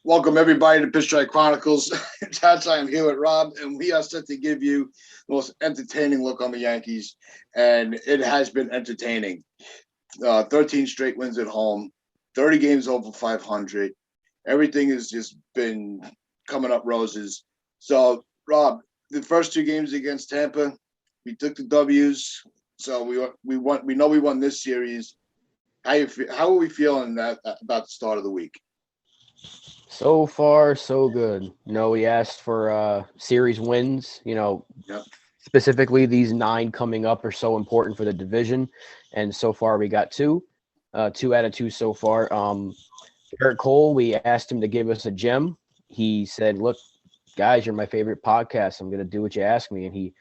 Welcome everybody to Pinstripe Chronicles. Tats, I am here with Rob, and we are set to give you the most entertaining look on the Yankees, and it has been entertaining. 13 straight wins at home, 30 games over 500. Everything has just been coming up roses. So, Rob, the first two games against Tampa, we took the W's. So we won. We know we won this series. How are we feeling about the start of the week? So far, so good. We asked for series wins. Yep. Specifically, these 9 coming up are so important for the division, and so far we got 2. 2 out of 2 so far. Eric Cole, we asked him to give us a gem. He said, "Look, guys, you're my favorite podcast. I'm gonna do what you ask me," and he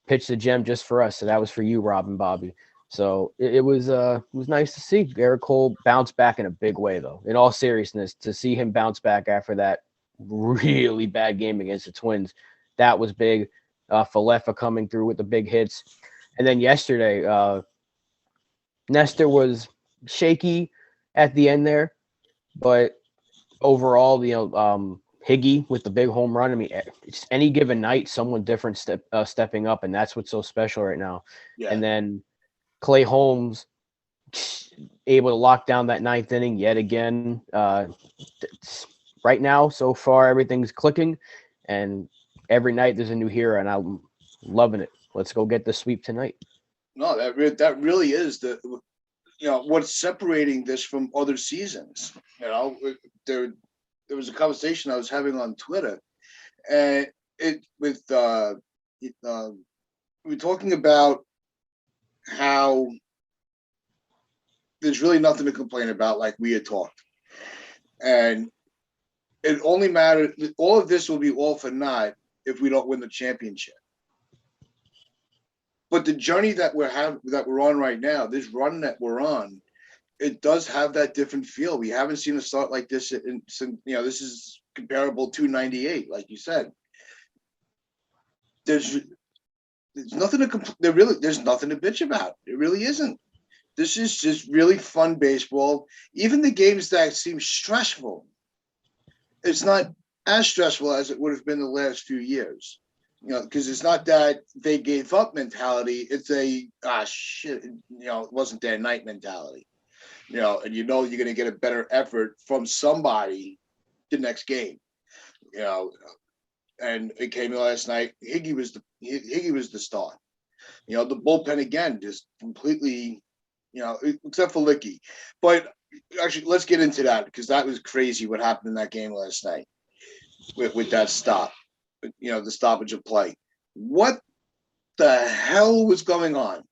pitched a gem just for us. So that was for you, Rob and Bobby. So it was nice to see Eric Cole bounce back in a big way, though. In all seriousness, to see him bounce back after that really bad game against the Twins, that was big. Falefa coming through with the big hits, and then yesterday, Nestor was shaky at the end there, but overall, Higgy with the big home run. I mean, it's any given night, someone different stepping up, and that's what's so special right now. Yeah. And then Clay Holmes able to lock down that 9th inning yet again. Right now, so far, everything's clicking, and every night there's a new hero, and I'm loving it. Let's go get the sweep tonight. No, that really is what's separating this from other seasons. There was a conversation I was having on Twitter, and we were talking about how there's really nothing to complain about, like we had talked, and it only matters. All of this will be all for naught if we don't win the championship. But the journey that we're on right now, this run that we're on, it does have that different feel. We haven't seen a start like this since this is comparable to '98, like you said. There's nothing to there's nothing to bitch about. It really isn't. This is just really fun baseball. Even the games that seem stressful, it's not as stressful as it would have been the last few years. Because it's not that they gave up mentality. It's a shit. It wasn't their night mentality. And you're going to get a better effort from somebody the next game. And it came last night. Higgy was the star. The bullpen again just completely, except for Licky. But actually, let's get into that because that was crazy what happened in that game last night with that stop. The stoppage of play. What the hell was going on?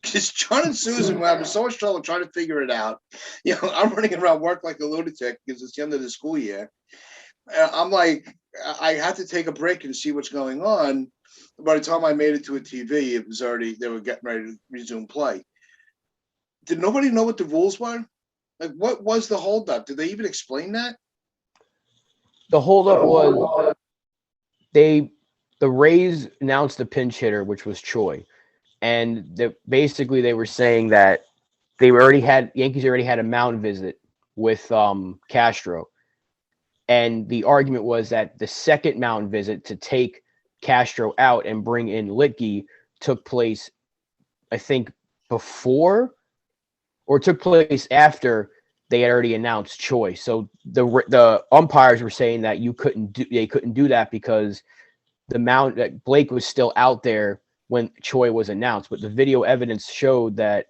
Because John and Susan were having so much trouble trying to figure it out. I'm running around work like a lunatic because it's the end of the school year. I'm like, I had to take a break and see what's going on. By the time I made it to a TV, it was already, they were getting ready to resume play. Did nobody know what the rules were? Like, what was the holdup? Did they even explain that? The holdup was the Rays announced the pinch hitter, which was Choi, and basically they were saying that Yankees already had a mound visit with Castro, and the argument was that the second mound visit to take Castro out and bring in Litke took place, I think, before or took place after they had already announced Choi. So the umpires were saying that they couldn't do that because that Blake was still out there when Choi was announced. But the video evidence showed that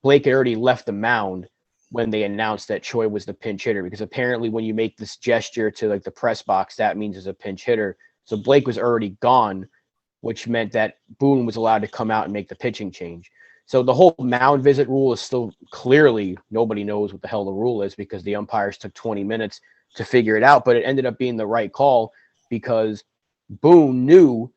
Blake had already left the mound when they announced that Choi was the pinch hitter, because apparently when you make this gesture to like the press box, that means it's a pinch hitter. So Blake was already gone, which meant that Boone was allowed to come out and make the pitching change. So the whole mound visit rule is still clearly nobody knows what the hell the rule is because the umpires took 20 minutes to figure it out, but it ended up being the right call because Boone knew,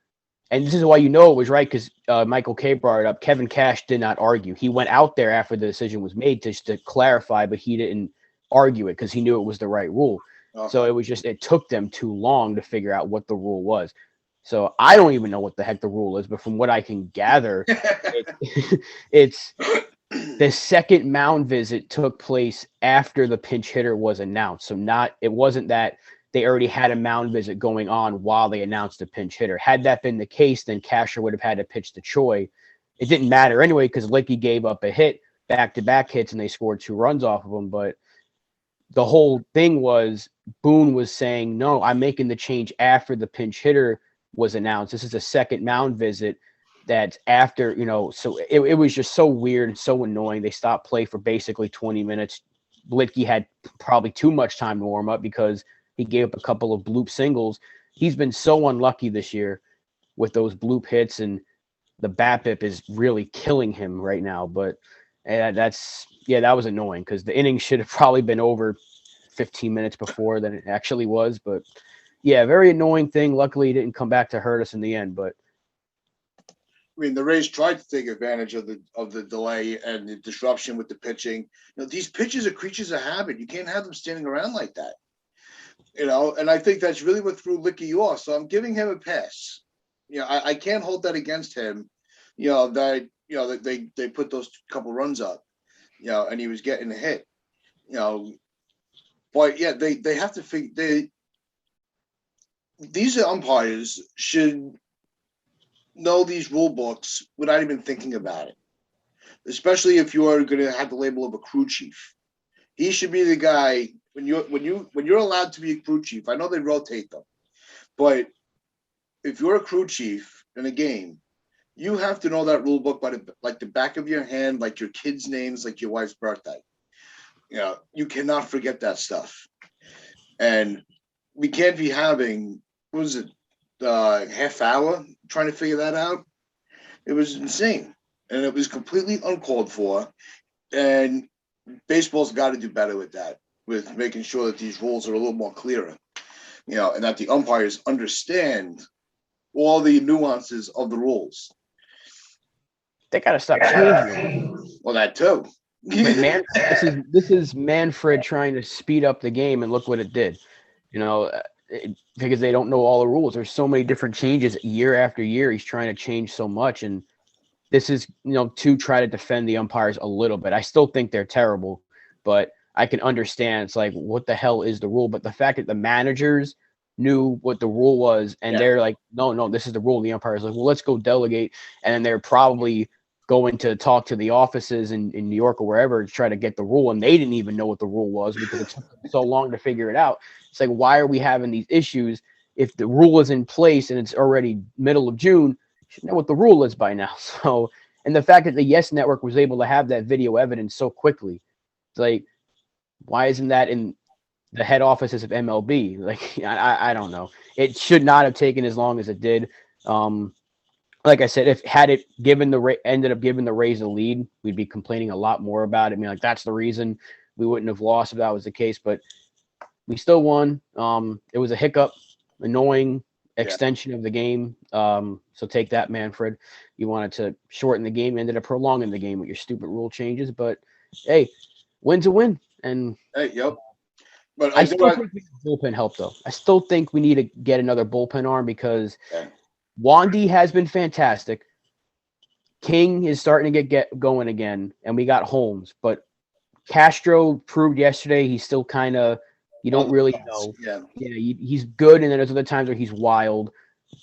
and this is why it was right, because Michael K brought it up. Kevin Cash did not argue. He went out there after the decision was made to clarify, but he didn't argue it because he knew it was the right rule. Okay. So it took them too long to figure out what the rule was. So I don't even know what the heck the rule is, but from what I can gather, it's The second mound visit took place after the pinch hitter was announced. So it wasn't that they already had a mound visit going on while they announced the pinch hitter. Had that been the case, then Casher would have had to pitch to Choi. It didn't matter anyway because Licky gave up a hit, back-to-back hits, and they scored 2 runs off of him. But the whole thing was Boone was saying, no, I'm making the change after the pinch hitter was announced. This is a second mound visit that's after, so it was just so weird and so annoying. They stopped play for basically 20 minutes. Blitke had probably too much time to warm up because he gave up a couple of bloop singles. He's been so unlucky this year with those bloop hits, and the BABIP is really killing him right now. But that was annoying because the inning should have probably been over 15 minutes before than it actually was. But yeah, very annoying thing. Luckily, it didn't come back to hurt us in the end. But I mean, the Rays tried to take advantage of the delay and the disruption with the pitching. These pitchers are creatures of habit. You can't have them standing around like that. And I think that's really what threw Licky off. So I'm giving him a pass. I can't hold that against him. That they put those couple runs up. And he was getting a hit. But yeah, they have to figure. These umpires should know these rule books without even thinking about it. Especially if you are going to have the label of a crew chief. He should be the guy when you're allowed to be a crew chief. I know they rotate them, but if you're a crew chief in a game, you have to know that rule book by the back of your hand, like your kids' names, like your wife's birthday. You cannot forget that stuff. And we can't be having, what was it, half hour trying to figure that out? It was insane. And it was completely uncalled for. And baseball's got to do better with that, with making sure that these rules are a little more clearer, and that the umpires understand all the nuances of the rules. They got to stop changing them. Well, that too. This is Manfred trying to speed up the game, and look what it did. Because they don't know all the rules. There's so many different changes year after year. He's trying to change so much, and this is to try to defend the umpires a little bit. I still think they're terrible, but I can understand. It's like, what the hell is the rule? But the fact that the managers knew what the rule was, and they're like, no, this is the rule. And the umpires like, well, let's go delegate, and then they're probably going to talk to the offices in New York or wherever to try to get the rule, and they didn't even know what the rule was because it took so long to figure it out. It's like, why are we having these issues if the rule is in place and it's already middle of June? You should know what the rule is by now. So, and the fact that the Yes Network was able to have that video evidence so quickly, it's like, why isn't that in the head offices of MLB? Like, I don't know. It should not have taken as long as it did. Like I said, if had it ended up giving the Rays a lead, we'd be complaining a lot more about it. I mean, like, that's the reason we wouldn't have lost if that was the case. But we still won. It was a hiccup, annoying extension of the game. So take that, Manfred. You wanted to shorten the game, ended up prolonging the game with your stupid rule changes. But hey, win's a win. And But I still think bullpen help though. I still think we need to get another bullpen arm because Wandy has been fantastic. King is starting to get going again, and we got Holmes. But Castro proved yesterday he's still kind of, you don't really know. He's good, and then there's other times where he's wild.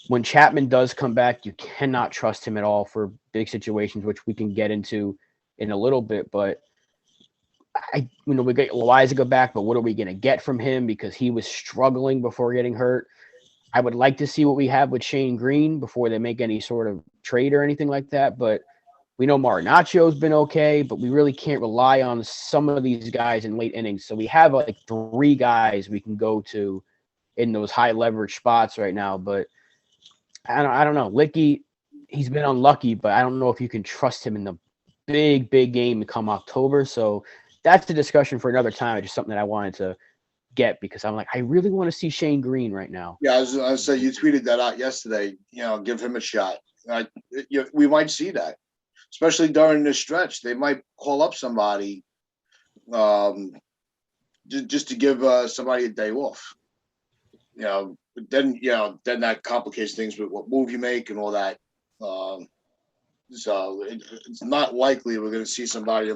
When Chapman does come back, you cannot trust him at all for big situations, which we can get into in a little bit. But we get Loizaga back, but what are we going to get from him? Because he was struggling before getting hurt. I would like to see what we have with Shane Green before they make any sort of trade or anything like that. But we know Marinaccio's been okay, but we really can't rely on some of these guys in late innings. So we have like 3 guys we can go to in those high leverage spots right now. But I don't know. Licky, he's been unlucky, but I don't know if you can trust him in the big game to come October. So that's a discussion for another time. It's just something that I wanted to get because I'm like, I really want to see Shane Green right now. Yeah, I was say you tweeted that out yesterday. Give him a shot. We might see that, especially during this stretch. They might call up somebody, just to give somebody a day off. Then that complicates things with what move you make and all that. So it's not likely we're going to see somebody,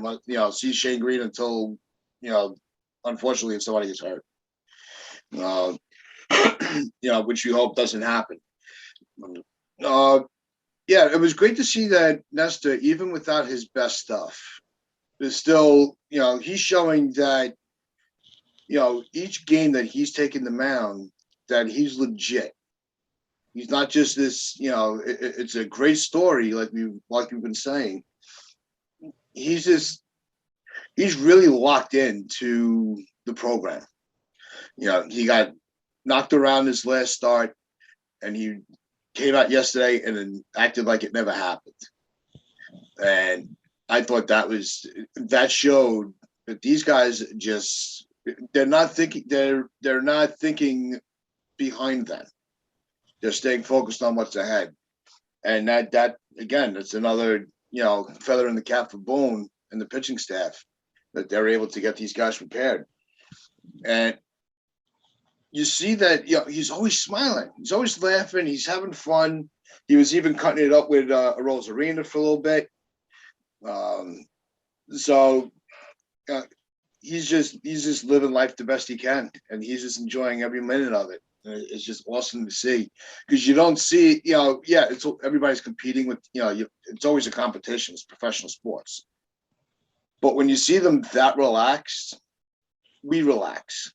see Shane Green until, unfortunately, if somebody gets hurt, uh, which we hope doesn't happen. Yeah, it was great to see that Nestor, even without his best stuff, is still, he's showing that, each game that he's taken the mound, that he's legit. He's not just this, it's a great story, like we've been saying. He's really locked into the program. He got knocked around his last start, and he came out yesterday and then acted like it never happened. And I thought that showed that these guys they're not thinking behind them. They're staying focused on what's ahead. And that again, that's another, feather in the cap for Boone and the pitching staff, that they're able to get these guys prepared. And you see that, he's always smiling. He's always laughing. He's having fun. He was even cutting it up with Rosarina for a little bit. He's just living life the best he can, and he's just enjoying every minute of it. And it's just awesome to see, because you don't see, it's everybody's competing with, it's always a competition. It's professional sports, but when you see them that relaxed, we relax.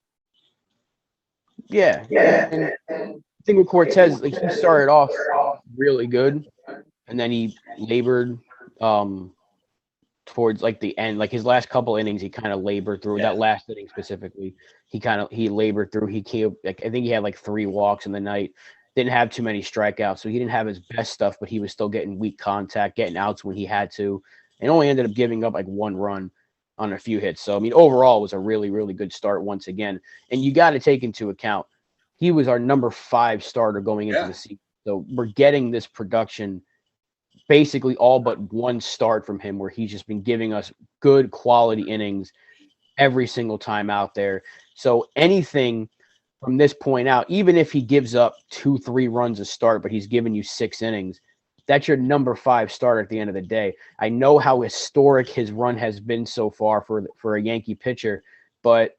Yeah. And I think with Cortez, like, he started off really good, and then he labored towards like the end, like his last couple innings, he kind of labored through that last inning specifically. He labored through. He came, like, I think he had like 3 walks in the night. Didn't have too many strikeouts, so he didn't have his best stuff, but he was still getting weak contact, getting outs when he had to, and only ended up giving up like 1 run on a few hits. So I mean, overall, it was a really, really good start once again. And you got to take into account he was our number 5 starter going into the season. So we're getting this production basically all but 1 start from him, where he's just been giving us good quality innings every single time out there. So anything from this point out, even if he gives up 2-3 runs a start, but he's given you 6 innings, that's your number 5 starter at the end of the day. I know how historic his run has been so far for a Yankee pitcher, but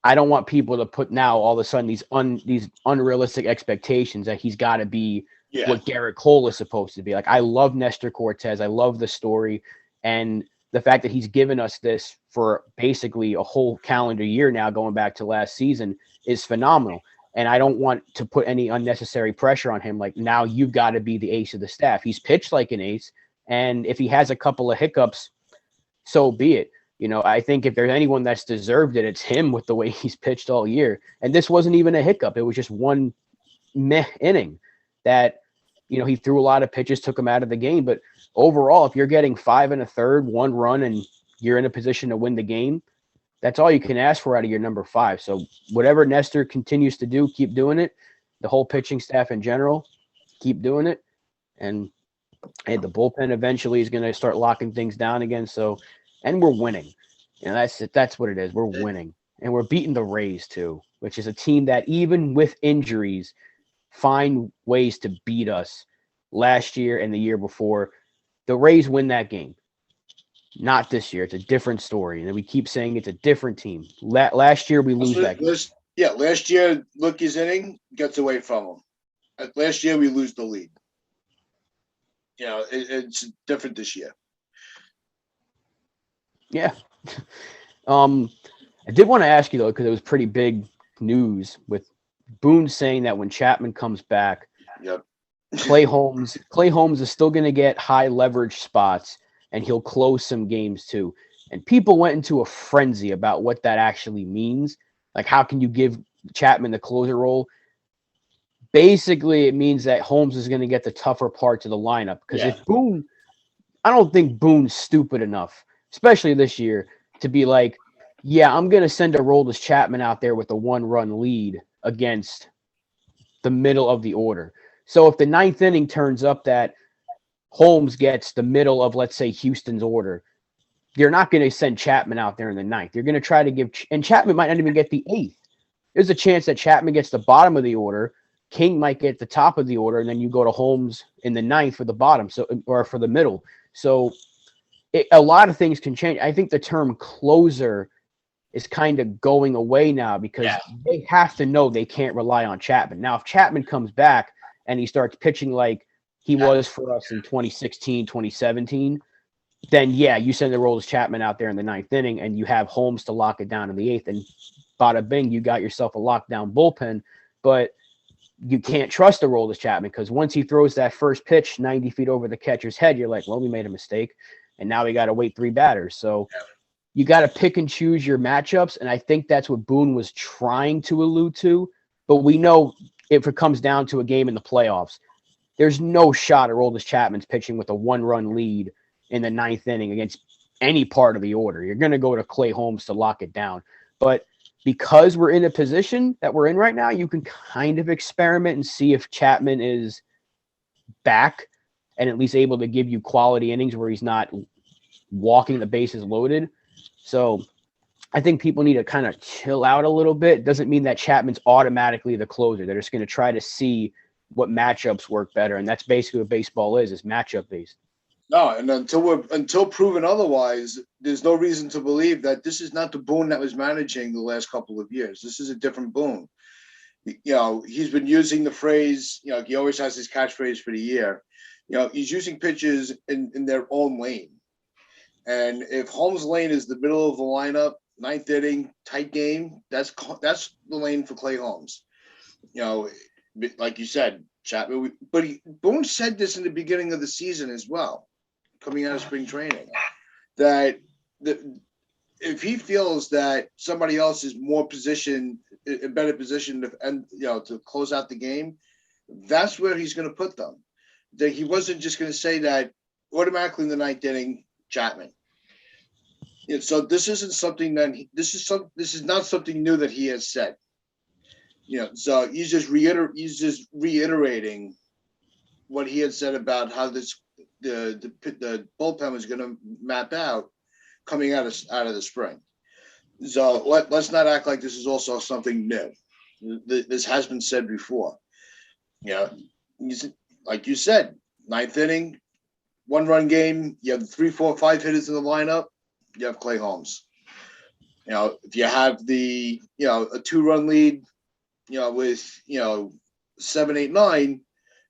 I don't want people to put now all of a sudden these unrealistic expectations that he's got to be what Garrett Cole is supposed to be. Like, I love Nestor Cortez. I love the story. And the fact that he's given us this for basically a whole calendar year now, going back to last season, is phenomenal. And I don't want to put any unnecessary pressure on him. Like, now you've got to be the ace of the staff. He's pitched like an ace. And if he has a couple of hiccups, so be it. I think if there's anyone that's deserved it, it's him, with the way he's pitched all year. And this wasn't even a hiccup. It was just 1 meh inning that, he threw a lot of pitches, took him out of the game. But overall, if you're getting 5 1/3, 1 run, and you're in a position to win the game, that's all you can ask for out of your number 5. So whatever Nestor continues to do, keep doing it. The whole pitching staff in general, keep doing it. And the bullpen eventually is going to start locking things down again. So, and we're winning. That's what it is. We're winning. And we're beating the Rays too, which is a team that, even with injuries, find ways to beat us. Last year and the year before, the Rays win that game. Not this year. It's a different story. And we keep saying it's a different team. Last year, we lose that game. Last year, Lookie's inning gets away from him. Last year, we lose the lead. It's different this year. Yeah. I did want to ask you, though, because it was pretty big news with Boone saying that when Chapman comes back, Clay Holmes is still going to get high leverage spots, and he'll close some games too. And people went into a frenzy about what that actually means. Like, how can you give Chapman the closer role? Basically, it means that Holmes is going to get the tougher parts of the lineup. Because if Boone, I don't think Boone's stupid enough, especially this year, to be like, I'm going to send Aroldis Chapman out there with a 1-run lead against the middle of the order. So if the 9th inning turns up that Holmes gets the middle of, let's say, Houston's order, you're not going to send Chapman out there in the 9th. You're going to try to give – and Chapman might not even get the 8th. There's a chance that Chapman gets the bottom of the order, King might get the top of the order, and then you go to Holmes in the ninth for the bottom, or for the middle. So a lot of things can change. I think the term closer is kind of going away now because they have to know they can't rely on Chapman. Now, if Chapman comes back and he starts pitching like he was for us in 2016, 2017, then you send the Aroldis Chapman out there in the ninth inning and you have Holmes to lock it down in the eighth, and bada bing, you got yourself a lockdown bullpen. But you can't trust the Aroldis Chapman because once he throws that first pitch 90 feet over the catcher's head, you're like, well, we made a mistake, and now we got to wait 3 batters. So you got to pick and choose your matchups, and I think that's what Boone was trying to allude to. But we know if it comes down to a game in the playoffs, there's no shot Aroldis Chapman's pitching with a 1-run lead in the ninth inning against any part of the order. You're going to go to Clay Holmes to lock it down. But because we're in a position that we're in right now, you can kind of experiment and see if Chapman is back and at least able to give you quality innings where he's not walking the bases loaded. So I think people need to kind of chill out a little bit. Doesn't mean that Chapman's automatically the closer. They're just going to try to see what matchups work better. And that's basically what baseball is matchup based. No, and until proven otherwise, there's no reason to believe that this is not the Boone that was managing the last couple of years. This is a different Boone. He's been using the phrase, he always has his catchphrase for the year. He's using pitches in their own lane. And if Holmes' lane is the middle of the lineup, ninth inning, tight game, that's the lane for Clay Holmes. Like you said, Chapman, but Boone said this in the beginning of the season as well, coming out of spring training, that if he feels that somebody else is more positioned, in better position to close out the game, that's where he's going to put them. That he wasn't just going to say that automatically in the ninth inning, Chapman. So this isn't something that this is not something new that he has said. So he's just reiterating what he had said about how the bullpen was going to map out coming out of the spring. So let's not act like this is also something new. This has been said before. Like you said, ninth inning, 1-run game. You have 3, 4, 5 hitters in the lineup. You have Clay Holmes. If you have a 2-run lead, with 7, 8, 9,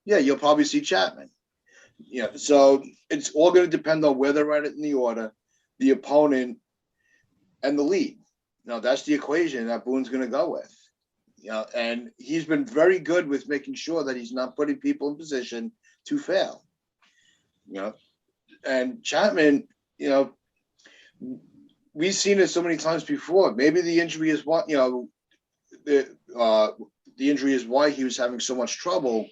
you'll probably see Chapman. So it's all going to depend on where they're at in the order, the opponent, and the lead. That's the equation that Boone's going to go with. And he's been very good with making sure that he's not putting people in position to fail. And Chapman, we've seen it so many times before. Maybe the injury is what the injury is why he was having so much trouble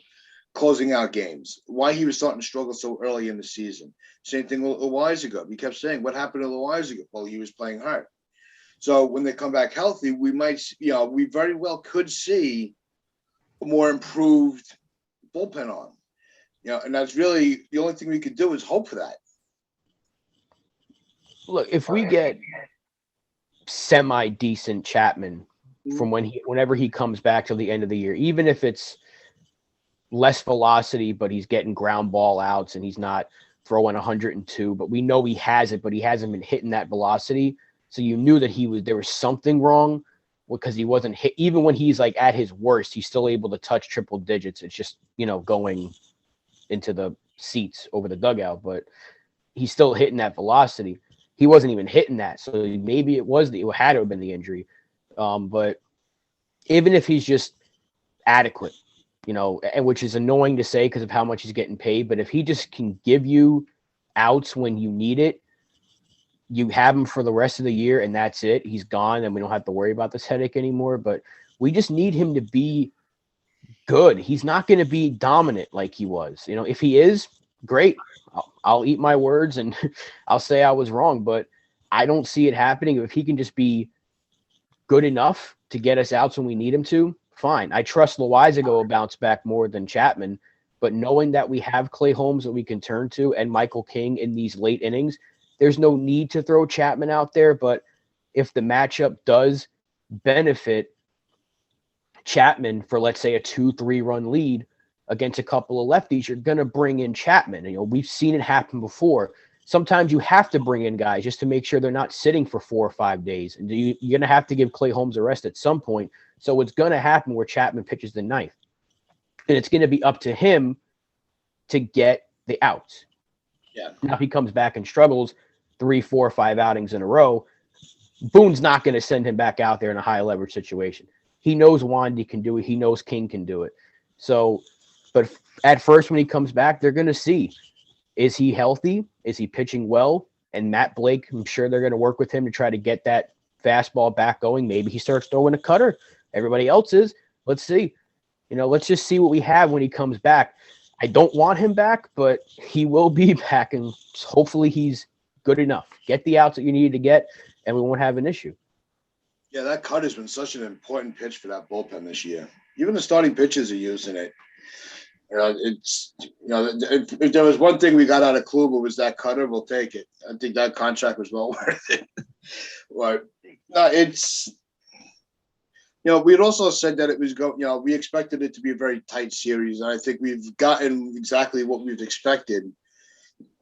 closing out games, why he was starting to struggle so early in the season. Same thing a little while ago. We kept saying, what happened a little while ago? Well, he was playing hurt. So when they come back healthy, we might, we very well could see a more improved bullpen arm. And that's really the only thing we could do is hope for that. Look, if we get semi-decent Chapman from whenever he comes back till the end of the year, even if it's less velocity, but he's getting ground ball outs and he's not throwing 102, but we know he has it, but he hasn't been hitting that velocity. So you knew that there was something wrong because he wasn't hit. Even when he's like at his worst, he's still able to touch triple digits. It's just, going into the seats over the dugout, but he's still hitting that velocity. He wasn't even hitting that. So maybe it had to have been the injury. But even if he's just adequate, and which is annoying to say because of how much he's getting paid, but if he just can give you outs when you need it, you have him for the rest of the year and that's it. He's gone and we don't have to worry about this headache anymore. But we just need him to be good. He's not going to be dominant like he was. If he is, great. I'll eat my words and I'll say I was wrong, but I don't see it happening. If he can just be good enough to get us outs when we need him to, fine. I trust Loizaga will bounce back more than Chapman, but knowing that we have Clay Holmes that we can turn to and Michael King in these late innings, there's no need to throw Chapman out there. But if the matchup does benefit Chapman for, let's say, a 2-3 run lead against a couple of lefties, you're going to bring in Chapman. You know, we've seen it happen before. Sometimes you have to bring in guys just to make sure they're not sitting for 4 or 5 days. And you're going to have to give Clay Holmes a rest at some point. So it's going to happen where Chapman pitches the ninth. And it's going to be up to him to get the outs. Yeah. Now, if he comes back and struggles 3, 4, 5 outings in a row, Boone's not going to send him back out there in a high leverage situation. He knows Wandy can do it. He knows King can do it. So, but at first when he comes back, they're going to see, is he healthy? Is he pitching well? And Matt Blake, I'm sure they're going to work with him to try to get that fastball back going. Maybe he starts throwing a cutter. Everybody else is. Let's see. You know, let's just see what we have when he comes back. I don't want him back, but he will be back, and hopefully he's good enough. Get the outs that you need to get, and we won't have an issue. Yeah, that cut has been such an important pitch for that bullpen this year. Even the starting pitchers are using it. You know, it's, you know, if there was one thing we got out of Kluber was that cutter, we'll take it. I think that contract was well worth it. But no, it's, you know, we had also said that it was we expected it to be a very tight series, and I think we've gotten exactly what we've expected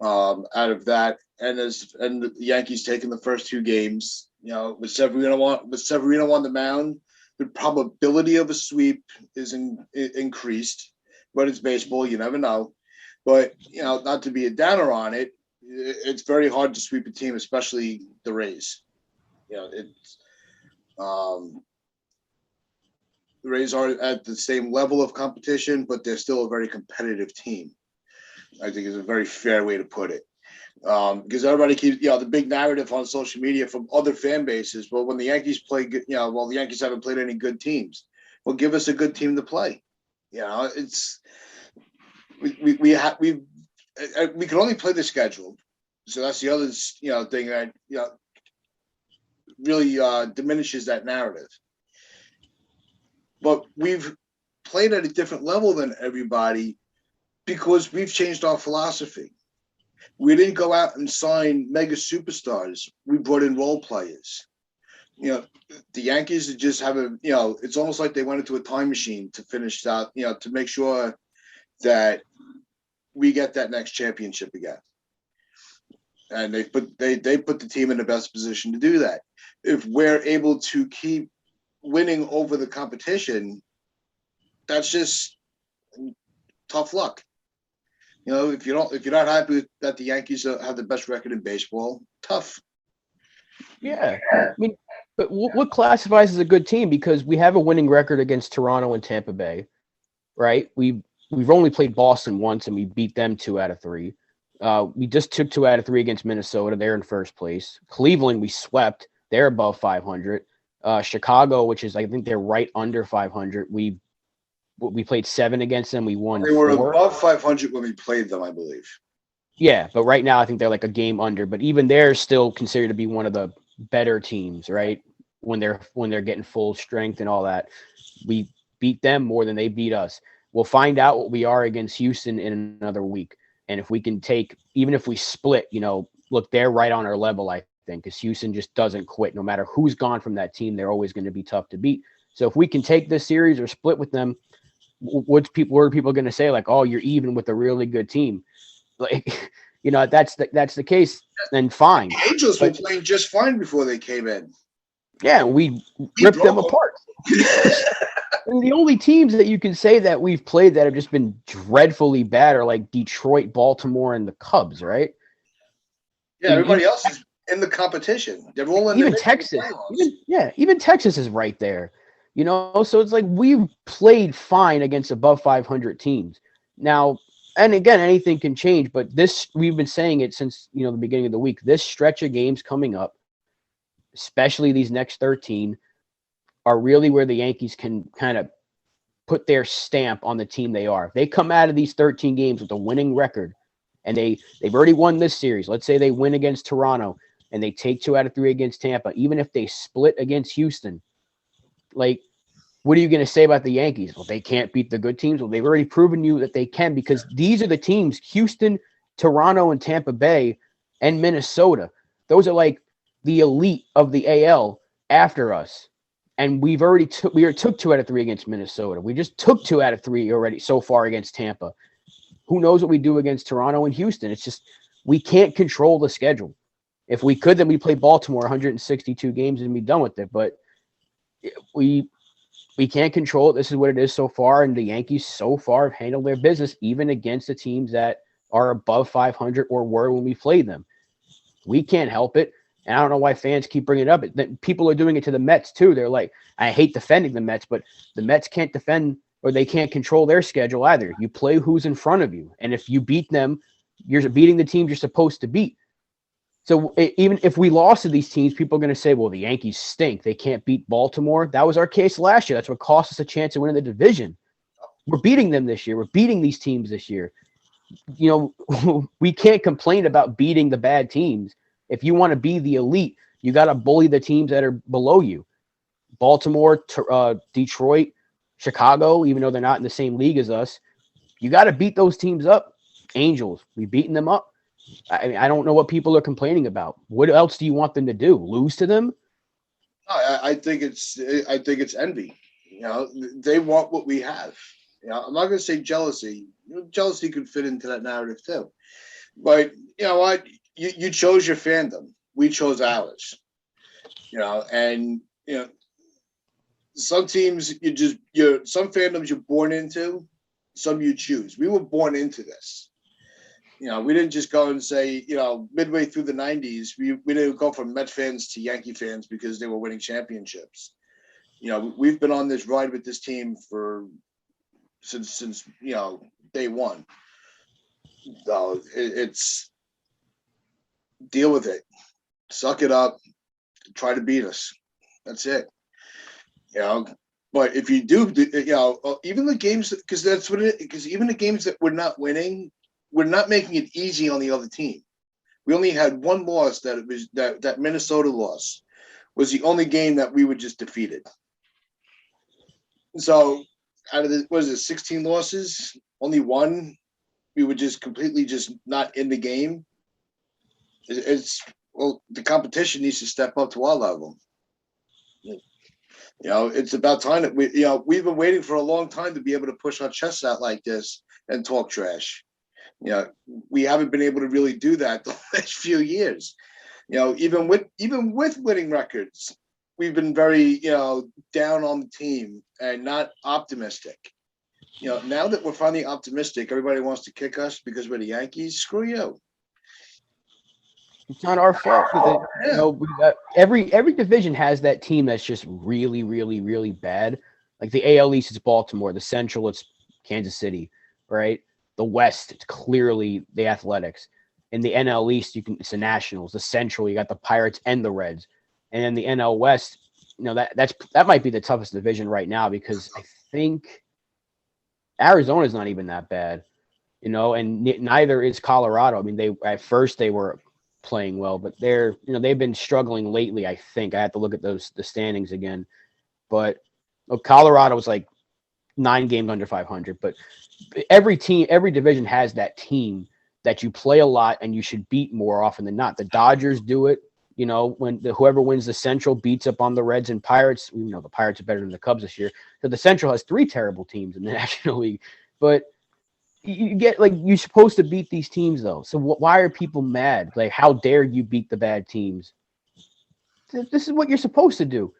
out of that. And the Yankees taking the first 2 games, you know, with Severino on the mound, the probability of a sweep is increased. But it's baseball, you never know. But, you know, not to be a downer on it, it's very hard to sweep a team, especially the Rays. You know, it's the Rays are at the same level of competition, but they're still a very competitive team. I think is a very fair way to put it. Because everybody keeps, you know, the big narrative on social media from other fan bases. Well, when the Yankees play good, you know, well, the Yankees haven't played any good teams. Well, give us a good team to play. You know, it's we can only play the schedule, so that's the other thing that really diminishes that narrative. But we've played at a different level than everybody because we've changed our philosophy. We didn't go out and sign mega superstars. We brought in role players. You know, the Yankees just have it's almost like they went into a time machine to finish out, to make sure that we get that next championship again. And they put the team in the best position to do that. If we're able to keep winning over the competition, that's just tough luck. You know, if you're not happy that the Yankees have the best record in baseball, tough. Yeah, I mean, but what classifies as a good team? Because we have a winning record against Toronto and Tampa Bay, right? We've only played Boston once, and we beat them 2 out of 3. We just took 2 out of 3 against Minnesota. They're in first place. Cleveland, we swept. They're above 500. Chicago, which is, I think they're right under 500. We played 7 against them. We won. They were 4. above 500 when we played them, I believe. Yeah, but right now I think they're like a game under. But even they're still considered to be one of the better teams, right? When they're getting full strength and all that. We beat them more than they beat us. We'll find out what we are against Houston in another week. And if we can even if we split, look, they're right on our level, I think, because Houston just doesn't quit. No matter who's gone from that team, they're always going to be tough to beat. So if we can take this series or split with them, what are people going to say? Like, oh, you're even with a really good team. Like, that's the case, then fine. The Angels were playing just fine before they came in. Yeah, we ripped them apart. And the only teams that you can say that we've played that have just been dreadfully bad are like Detroit, Baltimore, and the Cubs, right? Yeah, everybody else is in the competition. They're all in even Texas. Even Texas is right there. So it's like we've played fine against above 500 teams. Now, and again, anything can change, but we've been saying it since, the beginning of the week. This stretch of games coming up, especially these next 13, are really where the Yankees can kind of put their stamp on the team they are. If they come out of these 13 games with a winning record, and they've already won this series. Let's say they win against Toronto and they take 2 out of 3 against Tampa. Even if they split against Houston, like, what are you going to say about the Yankees? Well, they can't beat the good teams. Well, they've already proven you that they can, because these are the teams, Houston, Toronto, and Tampa Bay, and Minnesota. Those are like the elite of the AL after us. And we took 2 out of 3 against Minnesota. We just took 2 out of 3 already so far against Tampa. Who knows what we do against Toronto and Houston? It's just we can't control the schedule. If we could, then we play Baltimore 162 games and be done with it. But we can't control it. This is what it is so far, and the Yankees so far have handled their business, even against the teams that are above 500 or were when we played them. We can't help it. And I don't know why fans keep bringing it up. People are doing it to the Mets, too. They're like, I hate defending the Mets, but the Mets can't defend or they can't control their schedule either. You play who's in front of you. And if you beat them, you're beating the teams you're supposed to beat. So even if we lost to these teams, people are going to say, well, the Yankees stink. They can't beat Baltimore. That was our case last year. That's what cost us a chance of winning the division. We're beating them this year. We're beating these teams this year. We can't complain about beating the bad teams. If you want to be the elite, you got to bully the teams that are below you. Baltimore, Detroit, Chicago, even though they're not in the same league as us, you got to beat those teams up. Angels, we've beaten them up. I mean, I don't know what people are complaining about. What else do you want them to do? Lose to them? I think it's envy. They want what we have. I'm not going to say jealousy. Jealousy could fit into that narrative too. But you know what? You chose your fandom. We chose ours. And some teams some fandoms you're born into, some you choose. We were born into this. We didn't just go and say, midway through the 90s, we didn't go from Met fans to Yankee fans because they were winning championships. We've been on this ride with this team since day one. So it's deal with it, suck it up, try to beat us. That's it. But if you do, even the games, because that's what it. Because even the games that we're not winning, we're not making it easy on the other team. We only had one loss. That Minnesota loss was the only game that we were just defeated. So out of the 16 losses, only one we were just completely just not in the game. The competition needs to step up to our level. It's about time that we've been waiting for a long time to be able to push our chests out like this and talk trash. We haven't been able to really do that the last few years. Even with winning records, we've been very, down on the team and not optimistic. Now that we're finally optimistic, everybody wants to kick us because we're the Yankees. Screw you. It's not our fault. Every division has that team that's just really, really, really bad. Like the AL East, it's Baltimore. The Central, it's Kansas City, right? The West, it's clearly the Athletics. In the NL East, it's the Nationals. The Central, you got the Pirates and the Reds. And then the NL West, that might be the toughest division right now because I think Arizona's not even that bad, and neither is Colorado. I mean, at first they were playing well, but they've been struggling lately. I think I have to look at the standings again, but Colorado was like 9 games under 500. But every division has that team that you play a lot and you should beat more often than not. The Dodgers do it. When whoever wins the Central beats up on the Reds and Pirates. The Pirates are better than the Cubs this year. So the Central has 3 terrible teams in the National League. But you get you're supposed to beat these teams though. So why are people mad? Like, how dare you beat the bad teams? This is what you're supposed to do.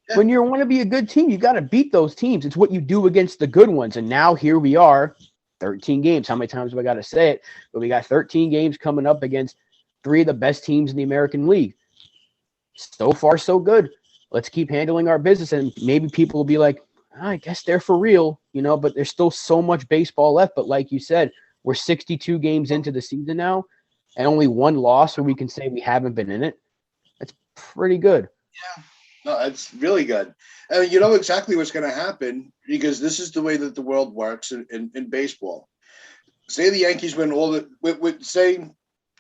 Yeah. When you want to be a good team, you got to beat those teams. It's what you do against the good ones. And now here we are, 13 games. How many times have I got to say it? But we got 13 games coming up against 3 of the best teams in the American League. So far, so good. Let's keep handling our business. And maybe people will be like, I guess they're for real, but there's still so much baseball left. But like you said, we're 62 games into the season now and only 1 loss where we can say we haven't been in it. That's pretty good. Yeah. No, it's really good. And you know exactly what's going to happen because this is the way that the world works in baseball. Say the Yankees win all the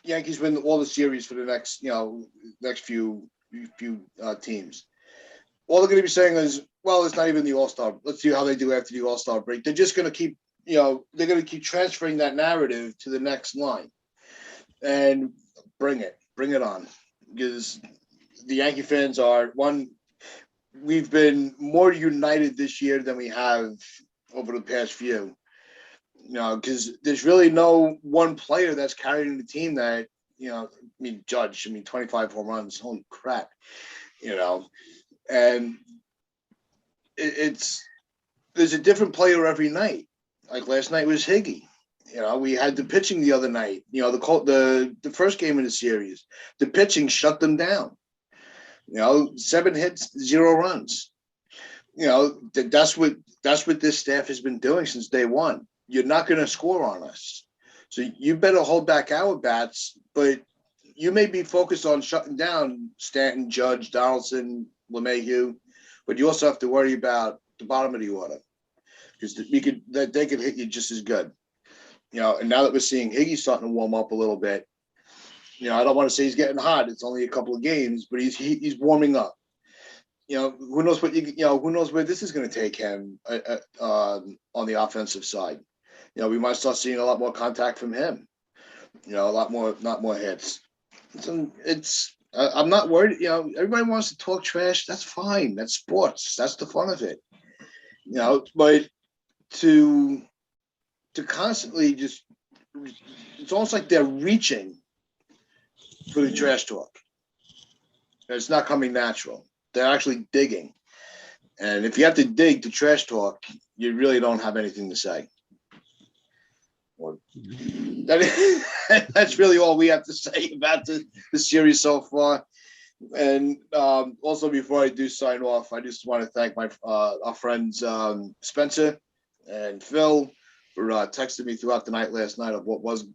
Yankees win all the series for the next few teams. All they're going to be saying is, well, it's not even the All-Star. Let's see how they do after the All-Star break. They're just going to keep, they're going to keep transferring that narrative to the next line and bring it on because the Yankee fans are we've been more united this year than we have over the past few. Because there's really no one player that's carrying the team that, Judge, 25 home runs, holy crap, and it's there's a different player every night. Like last night was Higgy. We had the pitching the other night. The first game of the series, the pitching shut them down. 7 hits, 0 runs. That's what this staff has been doing since day one. You're not going to score on us, so you better hold back our bats. But you may be focused on shutting down Stanton, Judge, Donaldson, LeMahieu, but you also have to worry about the bottom of the order because they could hit you just as good. And now that we're seeing Higgy starting to warm up a little bit, I don't want to say he's getting hot. It's only a couple of games, but he's warming up. Who knows who knows where this is going to take him on the offensive side. We might start seeing a lot more contact from him. Not more hits. I'm not worried. Everybody wants to talk trash. That's fine. That's sports. That's the fun of it. But to constantly just, it's almost like they're reaching for the trash talk. It's not coming natural. They're actually digging. And if you have to dig to trash talk, you really don't have anything to say. That's really all we have to say about the series so far. And also, before I do sign off, I just want to thank our friends Spencer and Phil for texting me throughout the night last night of what was,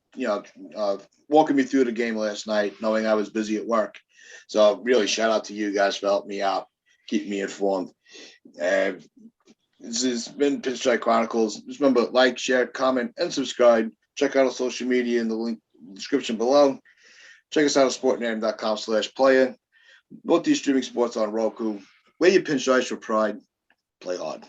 walking me through the game last night, knowing I was busy at work. So really, shout out to you guys for helping me out, keeping me informed. This has been Pinstripe Chronicles. Just remember, like, share, comment, and subscribe. Check out our social media in the link description below. Check us out at sportname.com/player. Both these streaming sports on Roku. Wear your pinstripes for pride. Play hard.